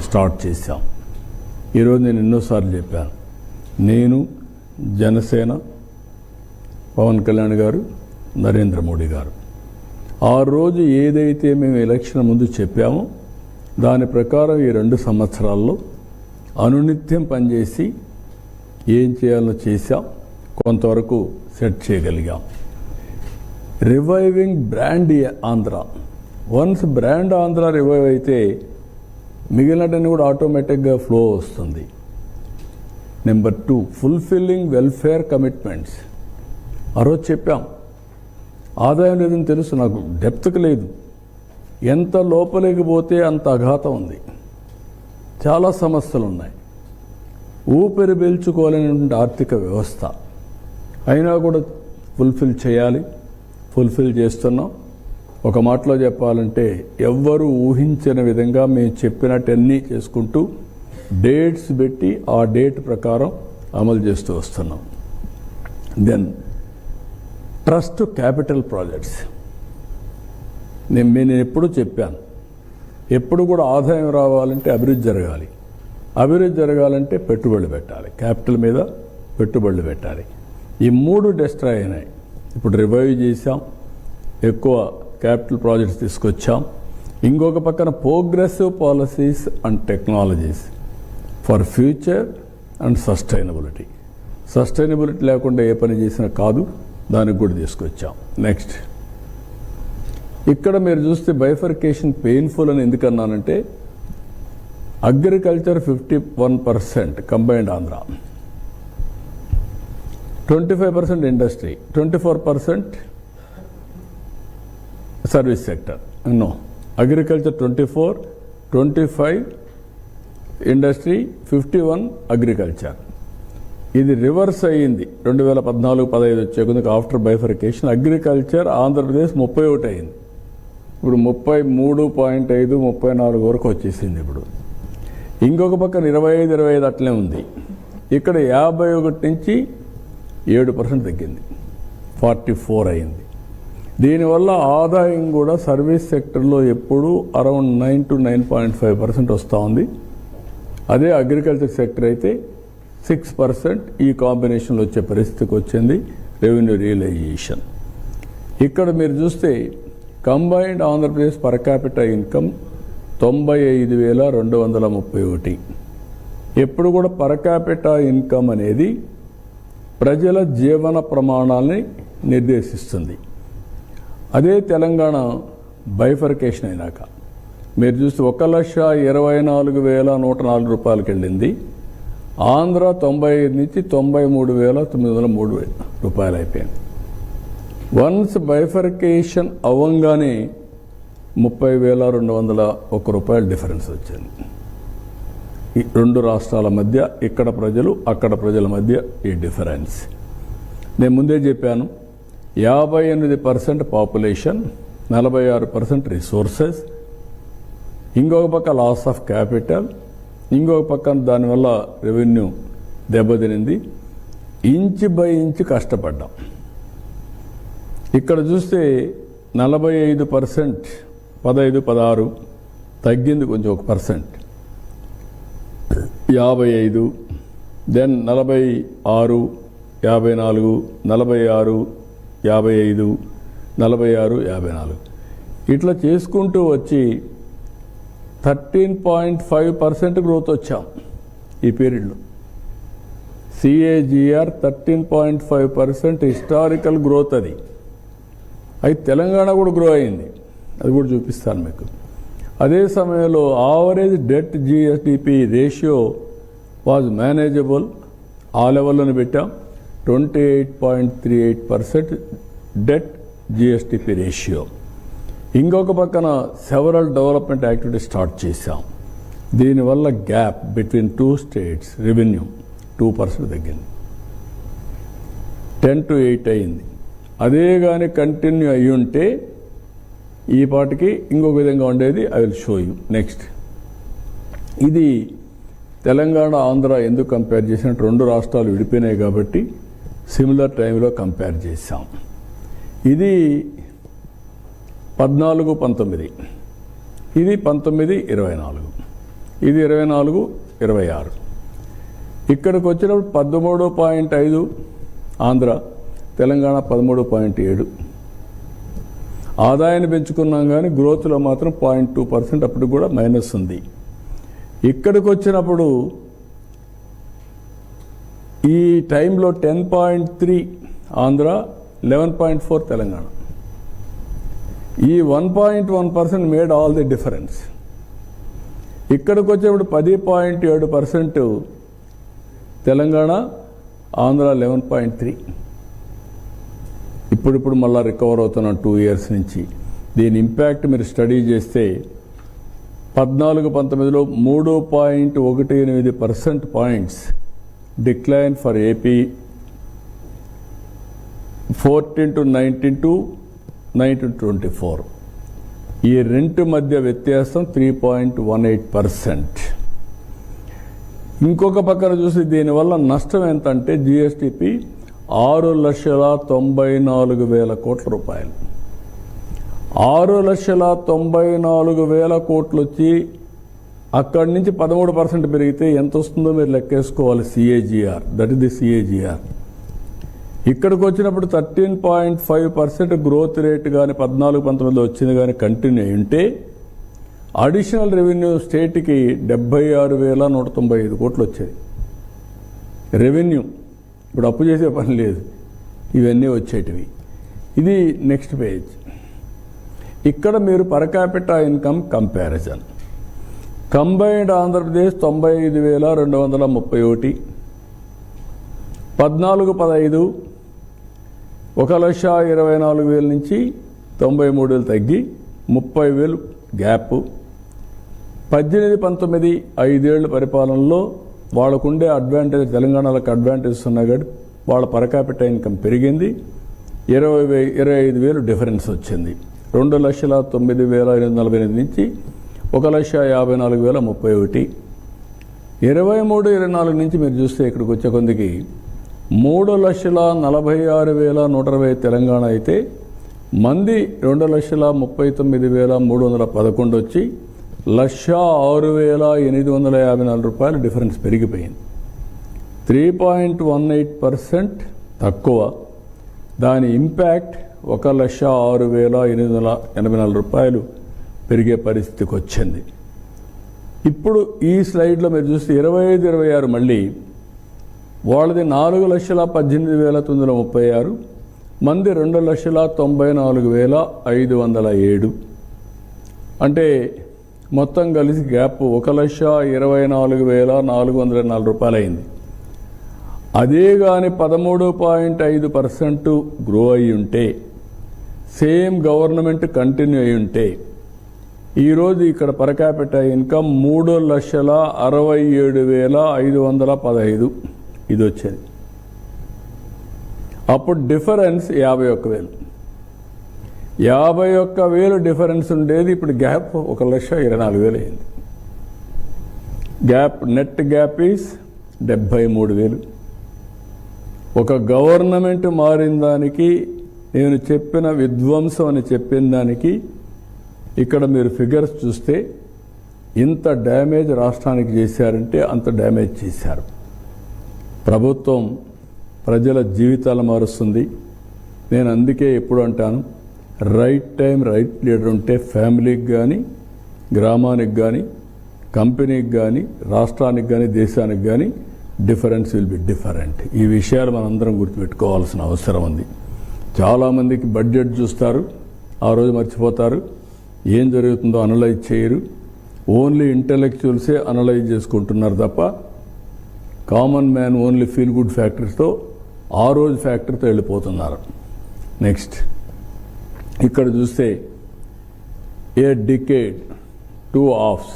Start చేశాం. ఈరోజు నేను ఎన్నోసార్లు చెప్పాను, నేను, జనసేన, పవన్ కళ్యాణ్ గారు, నరేంద్ర మోడీ గారు ఆ రోజు ఏదైతే మేము ఎలక్షన్ ముందు చెప్పామో దాని ప్రకారం ఈ 2 సంవత్సరాల్లో అనునిత్యం పనిచేసి ఏం చేయాలో చేశాం, కొంతవరకు సెట్ చేయగలిగాం. Reviving brand Andhra. Once brand Andhra revive అయితే మిగిలినటన్నీ కూడా ఆటోమేటిక్గా ఫ్లో వస్తుంది. Number 2, fulfilling welfare commitments. ఆ రోజు చెప్పాం, ఆదాయం లేదని తెలుసు, నాకు డెప్త్కి లేదు. ఎంత లోపలికి పోతే అంత అఘాతం ఉంది, చాలా సమస్యలు ఉన్నాయి, ఊపిరి పీల్చుకోలేనటువంటి ఆర్థిక వ్యవస్థ. అయినా కూడా ఫుల్ఫిల్ చేయాలి, ఫుల్ఫిల్ చేస్తున్నాం. ఒక మాటలో చెప్పాలంటే ఎవ్వరూ ఊహించిన విధంగా మేము చెప్పినట్టన్నీ చేసుకుంటూ డేట్స్ పెట్టి ఆ డేట్ ప్రకారం అమలు చేస్తూ వస్తున్నాం. Then Trust Capital Projects. నేను ఎప్పుడు చెప్పాను, ఎప్పుడు కూడా ఆదాయం రావాలంటే అభివృద్ధి జరగాలి, అభివృద్ధి జరగాలంటే పెట్టుబడులు పెట్టాలి, క్యాపిటల్ మీద పెట్టుబడులు పెట్టాలి. ఈ 3 డిస్ట్రాయ్ అయినాయి. ఇప్పుడు రివైవ్ చేశాం, ఎక్కువ క్యాపిటల్ ప్రాజెక్ట్స్ తీసుకొచ్చాం. ఇంకొక పక్కన progressive policies and technologies for future and sustainability. Sustainability లేకుండా ఏ పని చేసినా కాదు, దానికి కూడా తీసుకొచ్చాం. నెక్స్ట్, ఇక్కడ మీరు చూస్తే బైఫర్కేషన్ పెయిన్ఫుల్ అని ఎందుకన్నానంటే agriculture 51% combined Andhra, 25% industry, 24% service sector. No, agriculture 24, 25 industry, 51 agriculture. ఇది రివర్స్ అయ్యింది 2014-15 వచ్చే కొద్దిగా ఆఫ్టర్ బైఫర్కేషన్. అగ్రికల్చర్ ఆంధ్రప్రదేశ్ 31 అయింది, ఇప్పుడు 33.5, 34 వరకు వచ్చేసింది. ఇప్పుడు ఇంకొక పక్కన 25 అట్లే ఉంది. ఇక్కడ 51 నుంచి 7% తగ్గింది, 44 అయింది. దీనివల్ల ఆదాయం కూడా సర్వీస్ సెక్టర్లో ఎప్పుడూ అరౌండ్ 9 to 9.5% వస్తూ ఉంది. అదే అగ్రికల్చర్ సెక్టర్ అయితే 6% ఈ కాంబినేషన్లో వచ్చే పరిస్థితికి వచ్చింది రెవెన్యూ రియలైజేషన్. ఇక్కడ మీరు చూస్తే combined Andhra Pradesh per capital income 95,231. ఎప్పుడు కూడా పర్ క్యాపిటల్ ఇన్కమ్ అనేది ప్రజల జీవన ప్రమాణాలని నిర్దేశిస్తుంది. అదే తెలంగాణ బైఫర్కేషన్ అయినాక మీరు చూస్తే 1,24,104 రూపాయలకి వెళ్ళింది. ఆంధ్ర 95 నుంచి 93,903 రూపాయలు అయిపోయింది. వన్స్ బైఫర్కేషన్ అవ్వంగానే 30,201 రూపాయల డిఫరెన్స్ వచ్చింది. ఈ 2 రాష్ట్రాల మధ్య, ఇక్కడ ప్రజలు అక్కడ ప్రజల మధ్య ఈ డిఫరెన్స్. నేను ముందే చెప్పాను, 58% పాపులేషన్, 46% రిసోర్సెస్, ఇంకొక పక్క లాస్ ఆఫ్ క్యాపిటల్, ఇంకొక పక్కన దానివల్ల రెవెన్యూ దెబ్బతినింది. ఇంచ్ బై ఇంచ్ కష్టపడ్డాం. ఇక్కడ చూస్తే 45%, 15, 16 తగ్గింది కొంచెం 1%, 55, దెన్ 46, 54, 46, 55, 46, 54 ఇట్లా చేసుకుంటూ వచ్చి 13.5% గ్రోత్ వచ్చాం ఈ పీరియడ్లో. CAGR 13.5% historical growth. అది తెలంగాణ కూడా గ్రో అయింది, అది కూడా చూపిస్తాను మీకు. అదే సమయంలో average debt GSDP ratio was manageable, ఆ లెవెల్లోనే పెట్టాం. 28.38% డెట్ GSDP రేషియో. ఇంకొక పక్కన సెవరల్ డెవలప్మెంట్ యాక్టివిటీ స్టార్ట్ చేశాం. దీనివల్ల గ్యాప్ బిట్వీన్ 2 స్టేట్స్ రెవెన్యూ 2% తగ్గింది, 10 to 8 అయింది. అదే కానీ కంటిన్యూ అయ్యి ఉంటే ఈ పాటికి ఇంకొక విధంగా ఉండేది. I will show you next. ఇది తెలంగాణ ఆంధ్ర ఎందుకు కంపేర్ చేసినట్టు 2 రాష్ట్రాలు విడిపోయినాయి కాబట్టి సిమిలర్ టైంలో కంపేర్ చేశాం. ఇది 14-19, ఇది 19-24. ఇది 24, 26. ఇక్కడికి వచ్చినప్పుడు 13.5 ఆంధ్ర, తెలంగాణ 13.7. ఆదాయాన్ని పెంచుకున్నాం కానీ గ్రోత్లో మాత్రం 0.2% అప్పటికి కూడా మైనస్ ఉంది. ఇక్కడికి వచ్చినప్పుడు ఈ టైంలో 10.3 ఆంధ్ర, 11.4 తెలంగాణ. ఈ 1.1% మేడ్ ఆల్ ది డిఫరెన్స్. ఇక్కడికి వచ్చేప్పుడు 10.7% తెలంగాణ, ఆంధ్ర 11.3. ఇప్పుడు మళ్ళీ రికవర్ అవుతున్నాం 2 years నుంచి. దీని ఇంపాక్ట్ మీరు స్టడీ చేస్తే 14-19లో 3.18% పాయింట్స్ డిక్లైన్ ఫర్ ఏపీ, 14-19 19-24. ఈ రెంట్ మధ్య వ్యత్యాసం 3.18%. ఇంకొక పక్కన చూసి దీనివల్ల నష్టం ఎంత అంటే జిఎస్టిపి 6,94,000 కోట్ల రూపాయలు. 6,94,000 కోట్లు వచ్చి అక్కడి నుంచి 13% పెరిగితే ఎంత వస్తుందో మీరు లెక్కేసుకోవాలి. CAGR, that is the CAGR. ఇక్కడికి వచ్చినప్పుడు 13.5% గ్రోత్ రేట్ కానీ 14-19లో వచ్చింది కానీ కంటిన్యూ అయి ఉంటే అడిషనల్ రెవెన్యూ స్టేట్కి 76,195 కోట్లు వచ్చేది రెవెన్యూ. ఇప్పుడు అప్పు చేసే పని లేదు, ఇవన్నీ వచ్చేటివి. ఇది నెక్స్ట్ పేజ్. ఇక్కడ మీరు per capita income comparison. Combined Andhra Pradesh 95,231, 14-15 1,24,000 నుంచి 93,000 తగ్గి 30,000 గ్యాప్. 18-19 5 ఏళ్ల పరిపాలనలో వాళ్ళకుండే అడ్వాంటేజ్, తెలంగాణలకు అడ్వాంటేజెస్ ఉన్నాయి కాబట్టి వాళ్ళ పర్ క్యాపిటా ఇన్కమ్ పెరిగింది. 25,000 డిఫరెన్స్ వచ్చింది. 2,09,848 నుంచి 1,54,031. 23-24 నుంచి మీరు చూస్తే ఇక్కడికి వచ్చే కొందికి 3,46,120 తెలంగాణ అయితే మంది 2,39,311 వచ్చి 1,06,854 రూపాయలు డిఫరెన్స్ పెరిగిపోయింది. 3.18% తక్కువ. దాని ఇంపాక్ట్ 1,06,884 రూపాయలు పెరిగే పరిస్థితికి వచ్చింది. ఇప్పుడు ఈ స్లైడ్లో మీరు చూస్తే 25-26 మళ్ళీ వాళ్ళది 4,18,936, మంది 2,94,507. అంటే మొత్తం కలిసి గ్యాప్ 1,24,404 రూపాయలు అయింది. అదే కానీ 13.5% గ్రో అయి ఉంటే, సేమ్ గవర్నమెంట్ కంటిన్యూ అయి ఉంటే ఈరోజు ఇక్కడ పర్ క్యాపిటా ఇన్కమ్ 3,67,515 ఇది వచ్చేది. అప్పుడు డిఫరెన్స్ 51,000. 51,000 డిఫరెన్స్ ఉండేది, ఇప్పుడు గ్యాప్ 1,24,000 అయింది. Gap, net gap is 73,000. ఒక గవర్నమెంట్ మారిన దానికి, నేను చెప్పిన విధ్వంసం అని చెప్పిన దానికి ఇక్కడ మీరు ఫిగర్స్ చూస్తే ఇంత డ్యామేజ్ రాష్ట్రానికి చేశారంటే అంత డ్యామేజ్ చేశారు. ప్రభుత్వం ప్రజల జీవితాలు మారుస్తుంది. నేను అందుకే ఎప్పుడు అంటాను, రైట్ టైం రైట్ లీడర్ ఉంటే ఫ్యామిలీకి కానీ, గ్రామానికి కానీ, కంపెనీకి కానీ, రాష్ట్రానికి కానీ, దేశానికి కానీ డిఫరెన్స్ విల్ బి డిఫరెంట్. ఈ విషయాలు మనందరం గుర్తుపెట్టుకోవాల్సిన అవసరం ఉంది. చాలామందికి బడ్జెట్ చూస్తారు, ఆ రోజు మర్చిపోతారు, ఏం జరుగుతుందో అనలైజ్ చేయరు. ఓన్లీ ఇంటెలెక్చువల్సే అనలైజ్ చేసుకుంటున్నారు తప్ప common man only feel good ఫ్యాక్టర్స్తో, ఆ రోజు ఫ్యాక్టర్తో వెళ్ళిపోతున్నారు. నెక్స్ట్ ఇక్కడ చూస్తే ఏ డికేడ్, 2 halves.